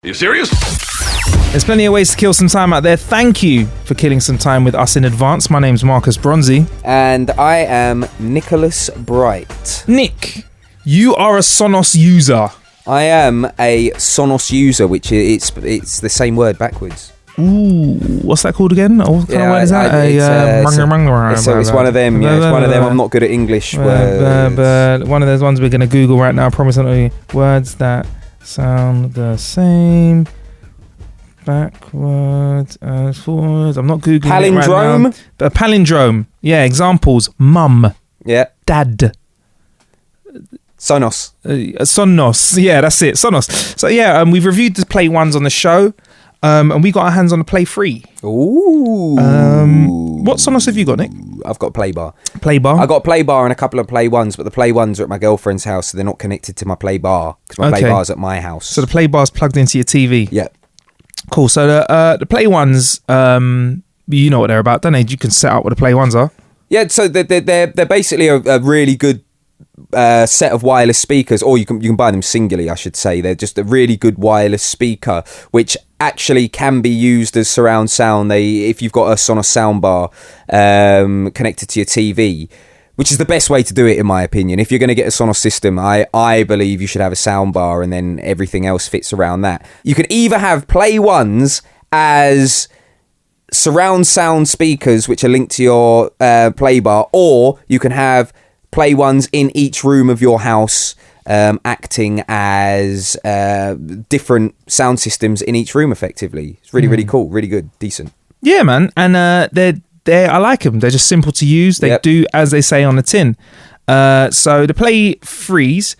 You serious? There's plenty of ways to kill some time out there. Thank you for killing some time with us in advance. My name's Marcus Bronzy. And I am Nicholas Bright. Nick, you are a Sonos user. I am a Sonos user, which it's the same word backwards. Ooh, what's that called again? What kind of word is that? It's one of them. Yeah, it's one of them. I'm not good at English words. But one of those ones we're going to Google right now. I promise not only words that sound the same backwards as forwards. I'm not Googling palindrome? It right now. But a palindrome. Yeah, examples. Mum. Yeah. Dad. Sonos. Sonos. Yeah, that's it. Sonos. So yeah, we've reviewed the Play 1s on the show. And we got our hands on the Play 3. Ooh. What Sonos have you got, Nick? I've got Play Bar. Play Bar? I got Play Bar and a couple of Play 1s, but the Play 1s are at my girlfriend's house, so they're not connected to my Play Bar, because my Play Bar's at my house. So the Play Bar's plugged into your TV? Yeah. Cool. So the Play 1s, you know what they're about, don't they? You can set up what the Play 1s are. Yeah, so they're basically a really good set of wireless speakers, or you can buy them singly, I should say. They're just a really good wireless speaker, which actually can be used as surround sound. If you've got a Sonos soundbar connected to your TV, which is the best way to do it, in my opinion. If you're going to get a Sonos system, I believe you should have a soundbar, and then everything else fits around that. You can either have Play 1s as surround sound speakers, which are linked to your Play Bar, or you can have Play 1s in each room of your house, acting as different sound systems in each room, effectively. It's really, really cool, really good, decent. Yeah, man. And I like them. They're just simple to use. They do as they say on the tin. So the Play 3s,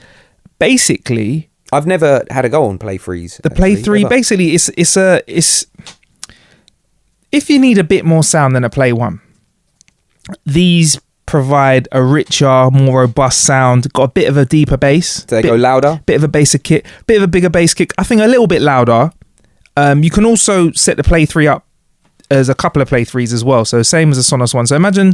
basically, I've never had a go on Play 3s. The Play 3, basically, it's if you need a bit more sound than a Play 1, these provide a richer, more robust sound, got a bit of a deeper bass. Do they go louder? Bit of a basic kick, bit of a bigger bass kick. I think a little bit louder. You can also set the Play 3 up as a couple of Play 3s as well. So same as a Sonos one. So imagine,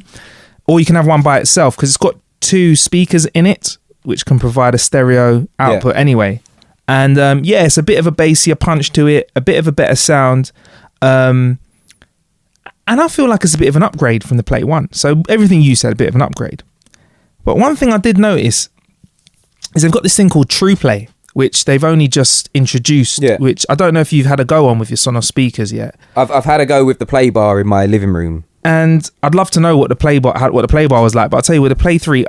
or you can have one by itself, because it's got two speakers in it, which can provide a stereo output anyway. And it's a bit of a bassier punch to it, a bit of a better sound. And I feel like it's a bit of an upgrade from the Play 1. So everything you said, a bit of an upgrade. But one thing I did notice is they've got this thing called TruePlay, which they've only just introduced, which I don't know if you've had a go on with your Sonos speakers yet. I've had a go with the Play Bar in my living room. And I'd love to know what the Play Bar was like. But I'll tell you, with the Play 3,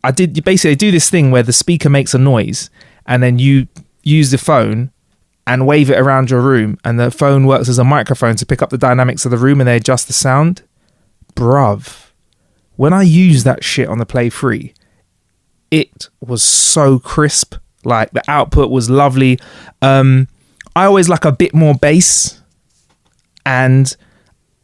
I did basically do this thing where the speaker makes a noise, and then you use the phone and wave it around your room, and the phone works as a microphone to pick up the dynamics of the room, and they adjust the sound. Bruv, when I used that shit on the Play 3, it was so crisp. Like, the output was lovely. I always like a bit more bass, and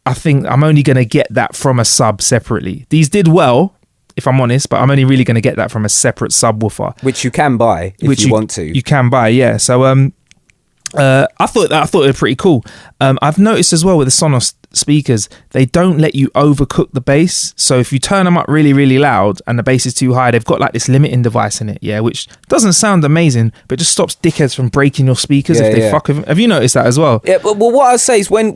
I think I'm only going to get that from a sub separately. These did well, if I'm honest, but I'm only really going to get that from a separate subwoofer, which you can buy if you want to. You can buy, yeah. So I thought they were pretty cool. I've noticed as well with the Sonos speakers, they don't let you overcook the bass. So if you turn them up really, really loud and the bass is too high, they've got like this limiting device in it, which doesn't sound amazing, but just stops dickheads from breaking your speakers if they fuck with them. Have you noticed that as well? Yeah, but what I say is when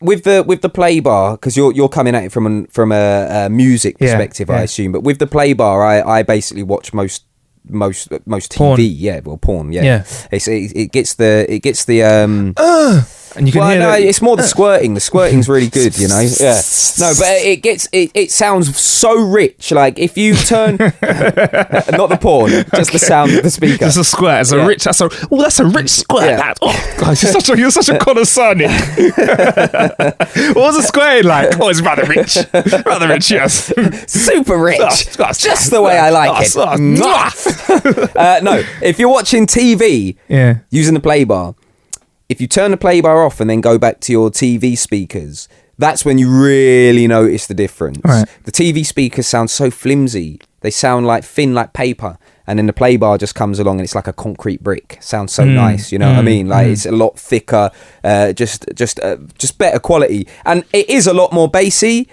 with the Play Bar, because you're coming at it from a music perspective, I assume, but with the Play Bar, I basically watch most TV, porn, it gets the and you can hear it's more the squirting. The squirting's really good, you know. No, but it sounds so rich. Like if you turn not the porn, just the sound of the speaker. Just a squirt. It's a rich. That's a rich squirt. That. Oh God, you're such a connoisseur, Nick. What was the squirting like? Oh, it's rather rich. Rather rich, yes. Super rich. Just the way I like it. No, if you're watching TV using the Play Bar, if you turn the Play Bar off and then go back to your TV speakers, that's when you really notice the difference. Right. The TV speakers sound so flimsy. They sound like thin, like paper. And then the Play Bar just comes along and it's like a concrete brick. Sounds so nice, you know what I mean? Like it's a lot thicker, just better quality. And it is a lot more bassy.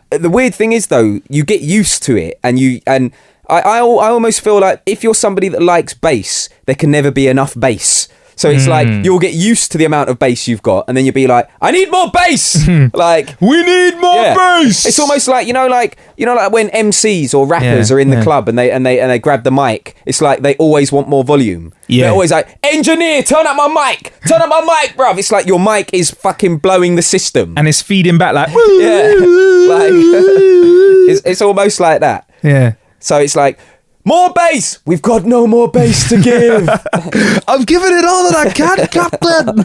The weird thing is though, you get used to it, and I almost feel like if you're somebody that likes bass, there can never be enough bass. So it's like you'll get used to the amount of bass you've got, and then you'll be like, I need more bass. Like, we need more bass. It's almost like like when MCs or rappers are in the club and they grab the mic. It's like they always want more volume. Yeah. They're always like, engineer, turn up my mic, bruv. It's like your mic is fucking blowing the system, and it's feeding back like, yeah, like it's almost like that. Yeah. So it's like, more bass. We've got no more bass to give. I'm giving it all that I can, Captain.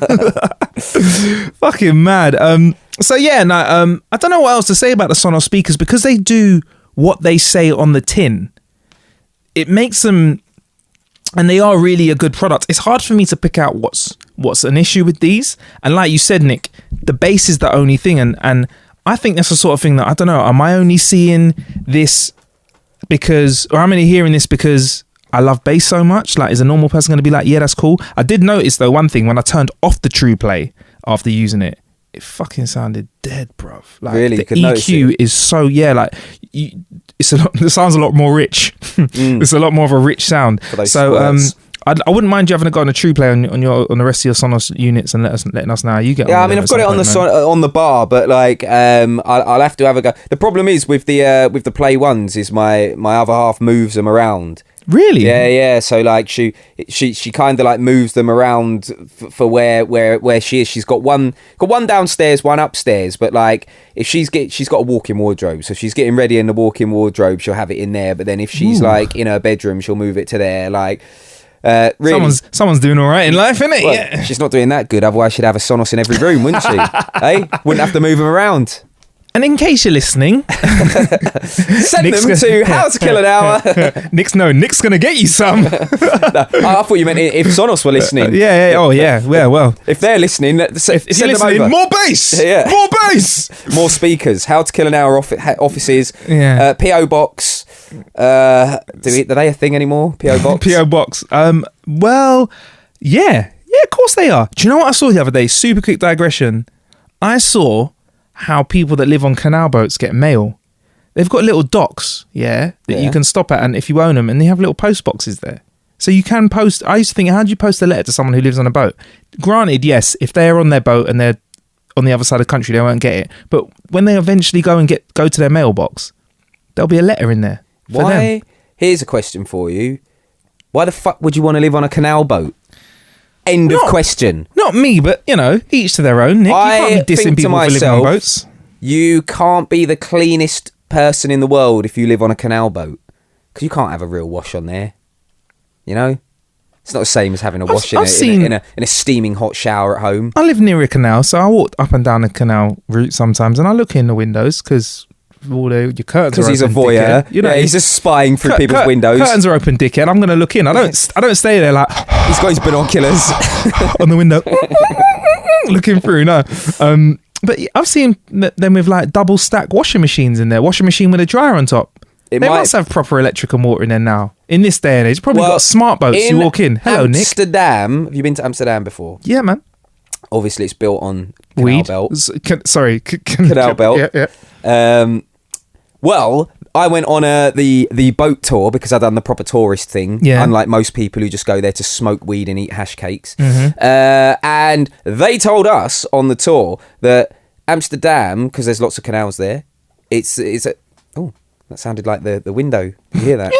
Fucking mad. So yeah, no, I don't know what else to say about the Sonos speakers, because they do what they say on the tin. It makes them, and they are really a good product. It's hard for me to pick out what's an issue with these. And like you said, Nick, the bass is the only thing, and I think that's the sort of thing that, I don't know, am I only seeing this because, or am I hearing this because I love bass so much? Like, is a normal person going to be like, yeah, that's cool? I did notice though one thing, when I turned off the True Play after using it, it fucking sounded dead, bruv. Like, really? The EQ is so, it sounds a lot more rich. It's a lot more of a rich sound. So I wouldn't mind you having a go on a True Play on the rest of your Sonos units and letting us know how you get on. Yeah, I mean, I've got it on the bar, but like I'll have to have a go. The problem is with the Play ones is my other half moves them around. Really? Yeah. So like she kind of like moves them around for where she is. She's got one downstairs, one upstairs. But like if she's got a walk-in wardrobe, so if she's getting ready in the walk-in wardrobe, she'll have it in there. But then if she's like in her bedroom, she'll move it to there. Like. Really, someone's doing all right in life, isn't it? Well, yeah. She's not doing that good. Otherwise, she'd have a Sonos in every room, wouldn't she? Hey, wouldn't have to move them around. And in case you're listening, send them to How to Kill an Hour. Nick's gonna get you some. No, I thought you meant if Sonos were listening. Yeah. Oh, yeah. Well, if they're listening, send them over. More bass. Yeah. More bass. More speakers. How to Kill an Hour offices. Yeah. PO box. Are they a thing anymore? PO box. PO box. Well, yeah. Of course they are. Do you know what I saw the other day? Super quick digression. I saw how people that live on canal boats get mail. They've got little docks, that you can stop at, and if you own them, and they have little post boxes there. So you can post. I used to think, how do you post a letter to someone who lives on a boat? Granted, yes, if they're on their boat and they're on the other side of the country, they won't get it. But when they eventually go to their mailbox, there'll be a letter in there. Why? Here's a question for you. Why the fuck would you want to live on a canal boat? End of question. Not me, but, each to their own, Nick. You can't be dissing people for living on boats. You can't be the cleanest person in the world if you live on a canal boat. Because you can't have a real wash on there. It's not the same as having a wash in a steaming hot shower at home. I live near a canal, so I walk up and down the canal route sometimes, and I look in the windows because all your curtains are open. Because he's a voyeur. He's just spying through people's windows. Curtains are open, dickhead. I'm going to look in. I don't stay there like... He's got his binoculars. on the window. Looking through, no. But I've seen them with like double stack washing machines in there. Washing machine with a dryer on top. They must have proper electric and water in there now. In this day and age. Probably got smart boats. You walk in. Hello, Nick. Amsterdam. Have you been to Amsterdam before? Yeah, man. Obviously, it's built on canal belt. Canal belt. Yeah. Well, I went on the boat tour because I'd done the proper tourist thing. Yeah. Unlike most people who just go there to smoke weed and eat hash cakes. Mm-hmm. And they told us on the tour that Amsterdam, because there's lots of canals there, that sounded like the window. You hear that?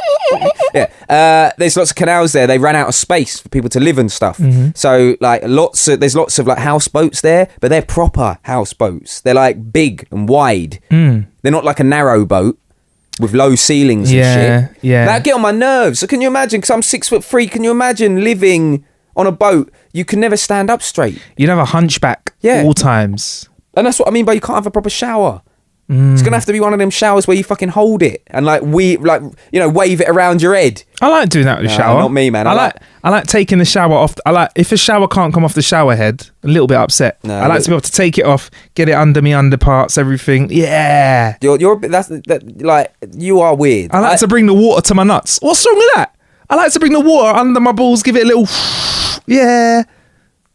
Yeah. There's lots of canals there. They ran out of space for people to live and stuff. Mm-hmm. So like there's lots of like houseboats there, but they're proper houseboats. They're like big and wide. Mm. They're not like a narrow boat with low ceilings and shit. Yeah. That get on my nerves. So can you imagine? Because I'm 6'3". Can you imagine living on a boat? You can never stand up straight. You'd have a hunchback all times. And that's what I mean by you can't have a proper shower. It's gonna have to be one of them showers where you fucking hold it and wave it around your head. I like doing that with the shower. Not me, man. I like taking the shower off. If a shower can't come off the shower head, a little bit upset. No, I like to be able to take it off, get it under me underparts, everything. Yeah. You are weird. I like to bring the water to my nuts. What's wrong with that? I like to bring the water under my balls, give it a little. Yeah.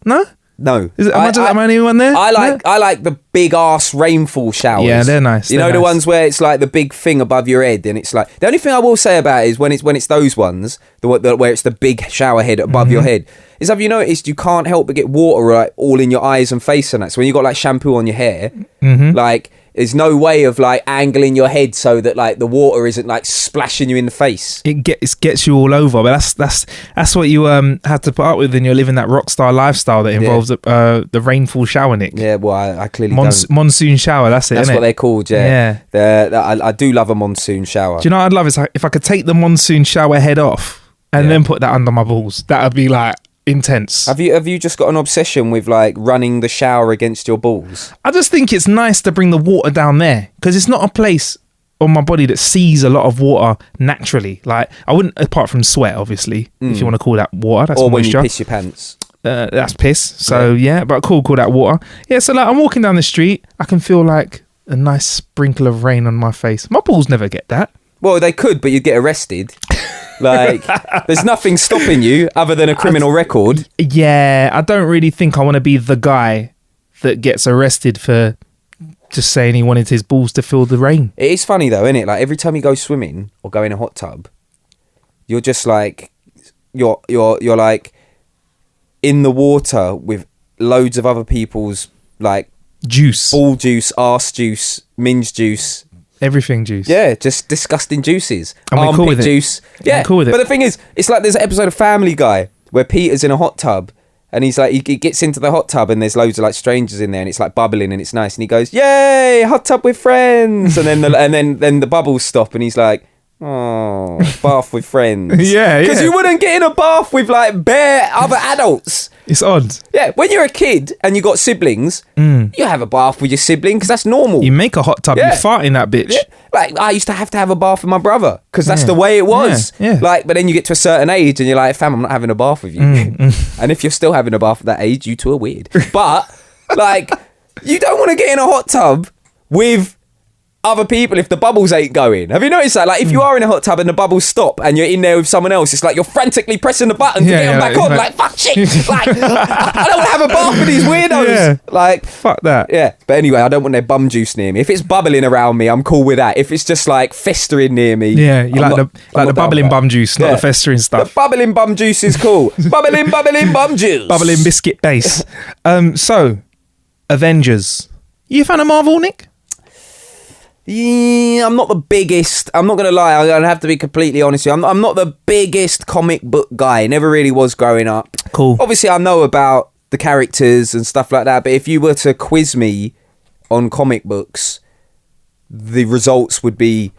No. No. Is it? Am I the only one there? I like the big ass rainfall showers. Yeah, they're nice. You know the ones where it's like the big thing above your head, and it's like the only thing I will say about it is when it's those ones, where it's the big shower head above your head. Is, have you noticed you can't help but get water like all in your eyes and face and that? So when you got like shampoo on your hair, like there's no way of like angling your head so that like the water isn't like splashing you in the face. It gets you all over, but that's what you have to put up with when you're living that rock star lifestyle that involves the rainfall shower, Nick. Yeah, well, I clearly don't. Monsoon shower. That's it. That's what they're called. Yeah. I do love a monsoon shower. Do you know what I'd love is if I could take the monsoon shower head off and then put that under my balls. That would be like intense. Have you just got an obsession with like running the shower against your balls? I just think it's nice to bring the water down there because it's not a place on my body that sees a lot of water naturally. Like I wouldn't, apart from sweat, obviously, if you want to call that water. That's or moisture. When you piss your pants. That's piss. So yeah, but call that water. Yeah, so like I'm walking down the street, I can feel like a nice sprinkle of rain on my face. My balls never get that. Well, they could, but you'd get arrested. Like, there's nothing stopping you other than a criminal record. Yeah, I don't really think I want to be the guy that gets arrested for just saying he wanted his balls to feel the rain. It is funny though, isn't it? Like every time you go swimming or go in a hot tub, you're just like you're like in the water with loads of other people's like juice, ball juice, arse juice, minge juice. Everything juice. Yeah, just disgusting juices. And we're cool with juice. it. Yeah, we're cool with it. But the thing is, it's like there's an episode of Family Guy where Peter's in a hot tub and he's like, he gets into the hot tub and there's loads of like strangers in there and it's like bubbling and it's nice and he goes, "Yay, hot tub with friends!" And then the bubbles stop and he's like, "Oh, bath with friends." Yeah, because you wouldn't get in a bath with like bare other adults. It's odd. Yeah, when you're a kid and you got siblings, you have a bath with your sibling because that's normal. You make a hot tub, you fart in that bitch. Yeah. Like I used to have a bath with my brother because that's the way it was. Yeah. Like, but then you get to a certain age and you're like, "Fam, I'm not having a bath with you." And if you're still having a bath at that age, you two are weird. But like, you don't want to get in a hot tub with other people if the bubbles ain't going. Have you noticed that? Like if you are in a hot tub and the bubbles stop and you're in there with someone else, it's like you're frantically pressing the button to get them back on. Like fuck shit. Like I don't want to have a bath with these weirdos. Yeah. Like fuck that. Yeah. But anyway, I don't want their bum juice near me. If it's bubbling around me, I'm cool with that. If it's just like festering near me, yeah, you like the bubbling bum juice, not the festering stuff. The bubbling bum juice is cool. bubbling bum juice. Bubbling biscuit base. So Avengers. You a fan of Marvel, Nick? Yeah, I'm not the biggest. I'm not going to lie. I'm going to have to be completely honest with you. I'm not the biggest comic book guy. Never really was growing up. Cool. Obviously, I know about the characters and stuff like that. But if you were to quiz me on comic books, the results would be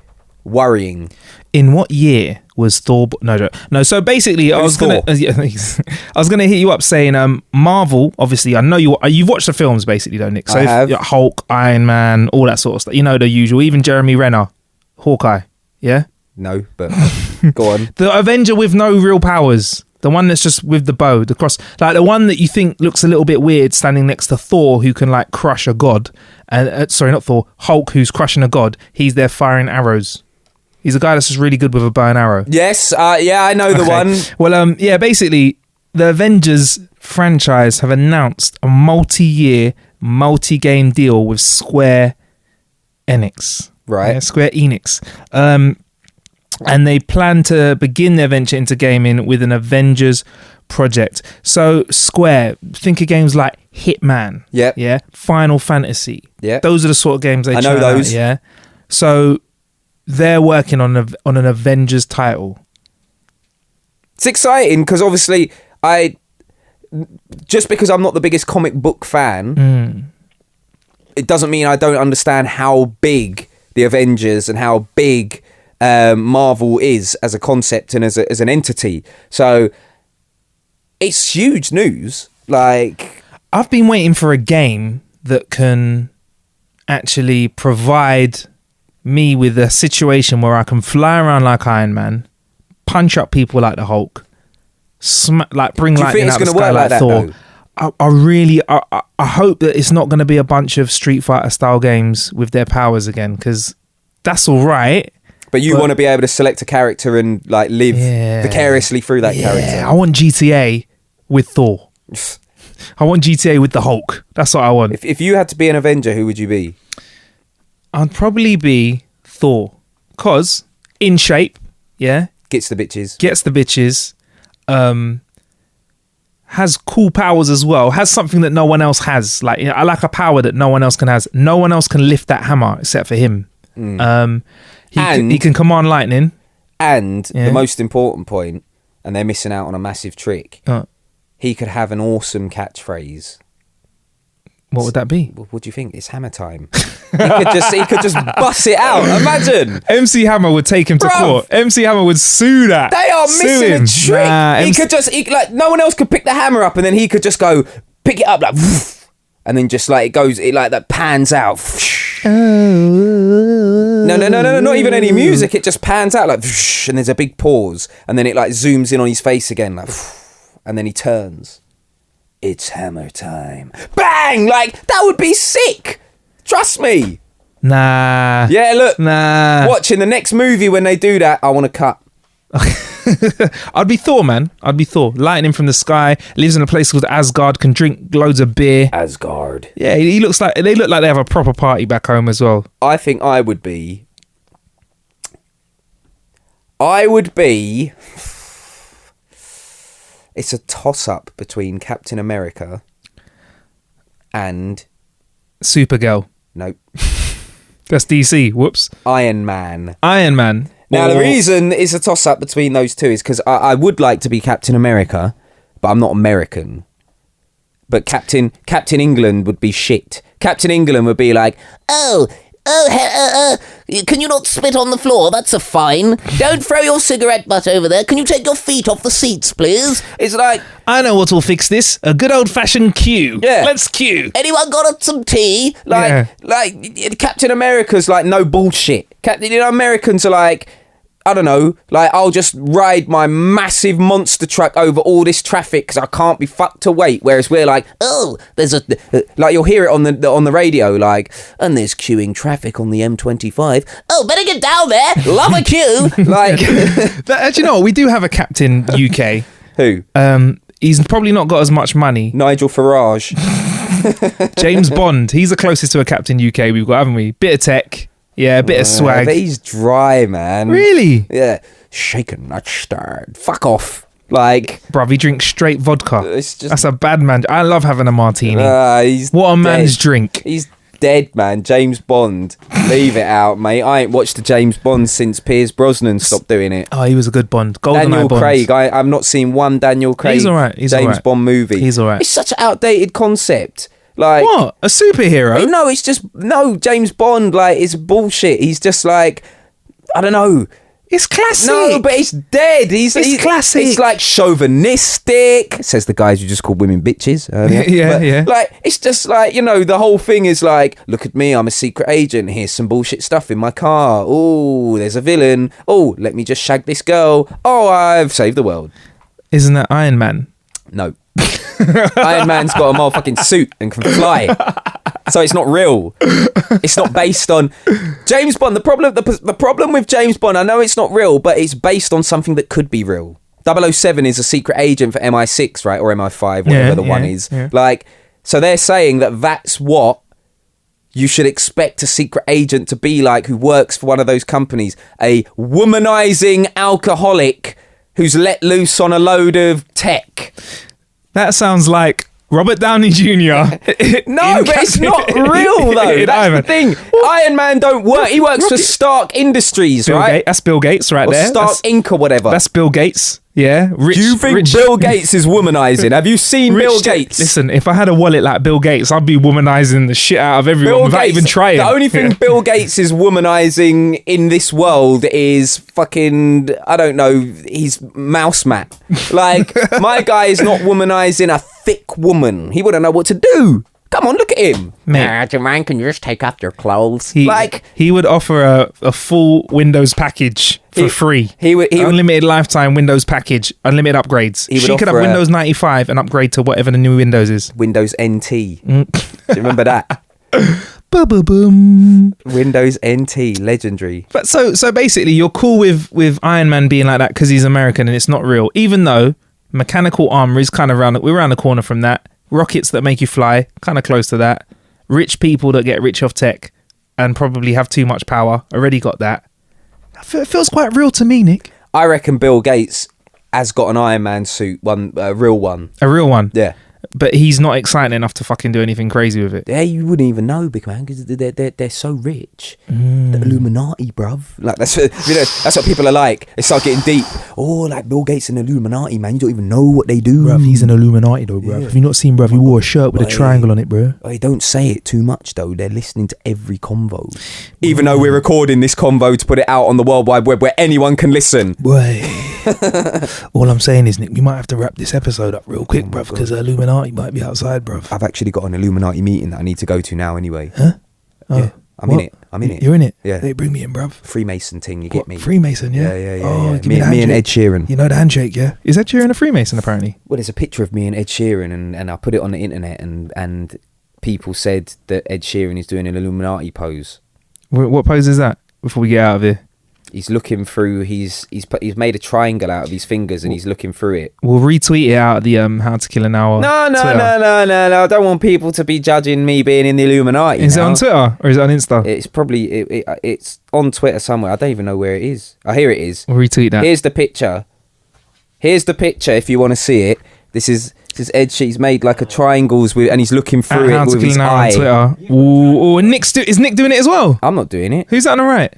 worrying. In what year was Thor? No. So basically, I was gonna hit you up saying, Marvel. Obviously, I know you've watched the films, basically, though, Nick. So I have. Hulk, Iron Man, all that sort of stuff. You know the usual. Even Jeremy Renner, Hawkeye. Yeah. No, but go on. The Avenger with no real powers. The one that's just with the bow, the cross, like the one that you think looks a little bit weird, standing next to Thor, who can like crush a god. And sorry, not Thor. Hulk, who's crushing a god. He's there firing arrows. He's a guy that's just really good with a bow and arrow. Yes, yeah, I know the one. Well, yeah, basically, the Avengers franchise have announced a multi-year, multi-game deal with Square Enix. Right. Yeah, Square Enix. And they plan to begin their venture into gaming with an Avengers project. So, Square, think of games like Hitman. Yep. Yeah. Final Fantasy. Yeah. Those are the sort of games they I know those. Yeah. So, they're working on an Avengers title. It's exciting because obviously just because I'm not the biggest comic book fan, it doesn't mean I don't understand how big the Avengers and how big Marvel is as a concept and as an entity. So it's huge news. Like, I've been waiting for a game that can actually provide me with a situation where I can fly around like Iron Man, punch up people like the Hulk, bring lightning out of the sky like Thor. I hope that it's not going to be a bunch of Street Fighter style games with their powers again, because that's all right. But you want to be able to select a character and like live vicariously through that character. I want GTA with Thor. I want GTA with the Hulk. That's what I want. If you had to be an Avenger, who would you be? I'd probably be Thor. Cause in shape, yeah. Gets the bitches. Gets the bitches. Has cool powers as well. Has something that no one else has. Like, I like a power that no one else can has. No one else can lift that hammer except for him. He can command lightning. And the most important point, and they're missing out on a massive trick. He could have an awesome catchphrase. What would that be? What do you think? It's hammer time. he could just bust it out. Imagine. MC Hammer would take him to court. MC Hammer would sue that. They are missing a trick. He could just no one else could pick the hammer up, and then he could just go pick it up like, and then just like it like that pans out. No, not even any music. It just pans out like, and there's a big pause, and then it like zooms in on his face again, like, and then he turns. It's hammer time. Bang! Like, that would be sick. Trust me. Nah. Yeah, look. Nah. Watch in the next movie when they do that, I want to cut. I'd be Thor, man. I'd be Thor. Lightning from the sky. Lives in a place called Asgard. Can drink loads of beer. Asgard. Yeah, they look like they have a proper party back home as well. I think I would be. It's a toss-up between Captain America and... Supergirl. Nope. That's DC. Whoops. Iron Man. Now, the reason it's a toss-up between those two is because I would like to be Captain America, but I'm not American. But Captain England would be shit. Captain England would be like, can you not spit on the floor? That's a fine. Don't throw your cigarette butt over there. Can you take your feet off the seats, please? It's like... I know what will fix this. A good old-fashioned cue. Yeah. Let's cue. Anyone got some tea? Like Captain America's like no bullshit. Americans are like... I don't know, like, I'll just ride my massive monster truck over all this traffic because I can't be fucked to wait. Whereas we're like, there's like, you'll hear it on the radio, like, and there's queuing traffic on the M25. Oh, better get down there. Love a queue. Like, do you know what? We do have a Captain UK. Who? He's probably not got as much money. Nigel Farage. James Bond. He's the closest to a Captain UK we've got, haven't we? Bit of tech. Yeah, a bit of swag. But he's dry, man. Really? Yeah. Shaken, not stirred. Fuck off. Like... Bruv, he drinks straight vodka. That's a bad man. I love having a martini. What a man's drink. He's dead, man. James Bond. Leave it out, mate. I ain't watched the James Bond since Pierce Brosnan stopped doing it. Oh, he was a good Bond. Daniel Craig. I've not seen one Daniel Craig He's all right. James Bond movie. He's all right. It's such an outdated concept. Like, what? A superhero? No, it's just... No, James Bond, like, it's bullshit. He's just like... I don't know. It's classic. No, but it's dead. He's classic. It's like chauvinistic, says the guys who just called women bitches earlier. Yeah. Like, it's just like, the whole thing is like, look at me, I'm a secret agent. Here's some bullshit stuff in my car. Oh, there's a villain. Oh, let me just shag this girl. Oh, I've saved the world. Isn't that Iron Man? No. Iron Man's got a motherfucking suit and can fly, so it's not real. It's not based on James Bond. The problem with James Bond, I know it's not real, but it's based on something that could be real. 007 is a secret agent for MI6, right, or MI5, whatever one is. Yeah. Like, so they're saying that's what you should expect a secret agent to be like, who works for one of those companies, a womanizing alcoholic who's let loose on a load of tech. That sounds like Robert Downey Jr. No, but it's not real, though. That's the thing. Iron Man don't work. He works for Stark Industries, right? That's Bill Gates right there. Or Stark Inc. or whatever. That's Bill Gates. Yeah. Do you think Bill Gates is womanizing? Have you seen Bill Gates? Listen, if I had a wallet like Bill Gates, I'd be womanizing the shit out of everyone without even trying. The only thing Bill Gates is womanizing in this world is fucking, I don't know, he's mouse mat. Like, my guy is not womanizing a thick woman. He wouldn't know what to do. Come on, look at him. Man, can you just take off your clothes? He would offer a full Windows package for free. He would unlimited lifetime Windows package, unlimited upgrades. She could have Windows 95 and upgrade to whatever the new Windows is. Windows NT. Do you remember that? Boom. Windows NT, legendary. But so basically, you're cool with Iron Man being like that because he's American and it's not real. Even though mechanical armor is kind of we're around the corner from that. rockets that make you fly, kind of close to that. Rich people that get rich off tech and probably have too much power, already got that. It feels quite real to me, Nick. I reckon Bill Gates has got an Iron Man suit, a real one. A real one? Yeah. But he's not exciting enough to fucking do anything crazy with it. Yeah, you wouldn't even know, big man, because they're so rich. The Illuminati, bruv. Like that's what people are like. They start getting deep. Oh, like Bill Gates and Illuminati, man. You don't even know what they do. Bruv, he's an Illuminati though, bruv. Yeah. Have you not seen, bruv? He wore a shirt with a triangle on it, bruv. They don't say it too much though. They're listening to every convo. Even though we're recording this convo to put it out on the World Wide Web where anyone can listen. Boy. All I'm saying is, Nick, we might have to wrap this episode up real quick, bruv, because Illuminati might be outside, bruv. I've actually got an Illuminati meeting that I need to go to now anyway. Huh? Oh, Yeah, I'm in it. You're in it? Yeah. Hey, bring me in, bruv. Freemason thing, you get me? Freemason, yeah? Yeah. Oh, yeah. give me the Me and Ed handshake. Sheeran. You know the handshake, yeah? Is Ed Sheeran a Freemason, apparently? Well, there's a picture of me and Ed Sheeran, and I put it on the internet, and people said that Ed Sheeran is doing an Illuminati pose. What pose is that, before we get out of here? He's looking through. He's made a triangle out of his fingers, and he's looking through it. We'll retweet it out of the How to Kill an Hour No. Twitter. I don't want people to be judging me being in the Illuminati. Is it now. on Twitter or is it on Insta? It's probably it's on Twitter somewhere. I don't even know where it is. Oh, here it is. We'll retweet that. Here's the picture. If you want to see it. This is Ed. She's made like a triangles with, and he's looking through How it to with Kill his an Hour eye. on Twitter. Ooh, and is Nick doing it as well? I'm not doing it. Who's that on the right?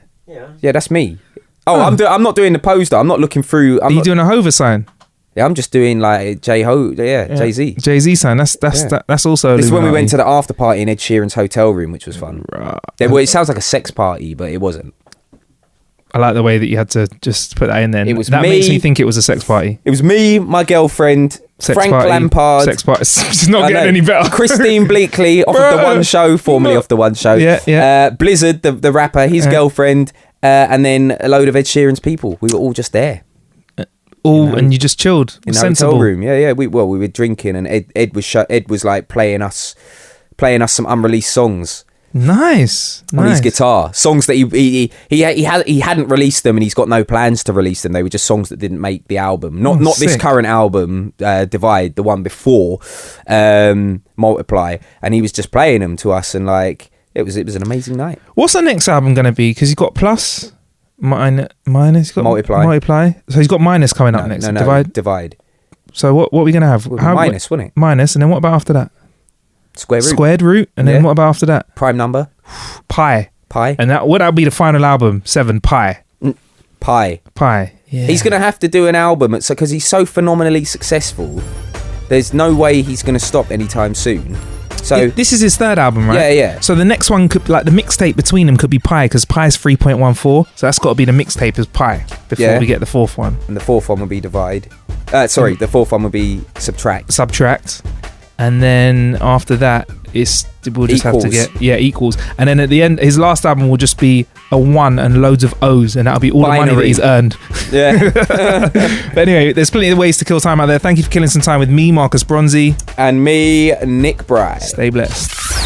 Yeah, that's me. Oh, I'm not doing the pose though. I'm not looking through. Are you doing a Hover sign? Yeah, I'm just doing like Jay-Z. Jay-Z sign. That's also. This is when we Illuminati. went to the after party in Ed Sheeran's hotel room, which was fun. Right. It sounds like a sex party, but it wasn't. I like the way that you had to just put that in there. It was that me. makes me think it was a sex party. It was me, my girlfriend, Sex Frank party, Lampard. Sex party. It's not I getting know. any better. Christine Bleakley off of the One Show, formerly off the One Show. Yeah. Blizzard, the rapper, his girlfriend, and then a load of Ed Sheeran's people. We were all just there And you just chilled. in the Sensible. hotel room. Yeah. We were drinking, and Ed was like playing us some unreleased songs. Nice. On his guitar, songs that he hadn't released them, and he's got no plans to release them. They were just songs that didn't make the album. Not this sick. current album, Divide, the one before, Multiply, and he was just playing them to us, and like it was an amazing night. What's the next album going to be? Because he's got Plus, Minus, he's got Multiply. So he's got Minus coming up next. No, Divide. So what are we going to have? Minus, wouldn't it? Minus, and then what about after that? Squared Root, and then what about after that? Prime Number. Pi. And that'll be the final album. 7 Pi. Pi. Yeah. He's gonna have to do an album because he's so phenomenally successful. There's no way he's gonna stop anytime soon. So this is his third album, right? Yeah. So the next one could, like the mixtape between them, could be Pi, because Pi's 3.14. So that's got to be the mixtape is Pi before we get the fourth one. And the fourth one will be Divide. The fourth one will be Subtract. And then after that, we'll just have to get equals. And then at the end, his last album will just be a 1 and loads of O's, and that'll be all Binary. the money that he's earned. Yeah. But anyway, there's plenty of ways to kill time out there. Thank you for killing some time with me, Marcus Bronzy. And me, Nick Bright. Stay blessed.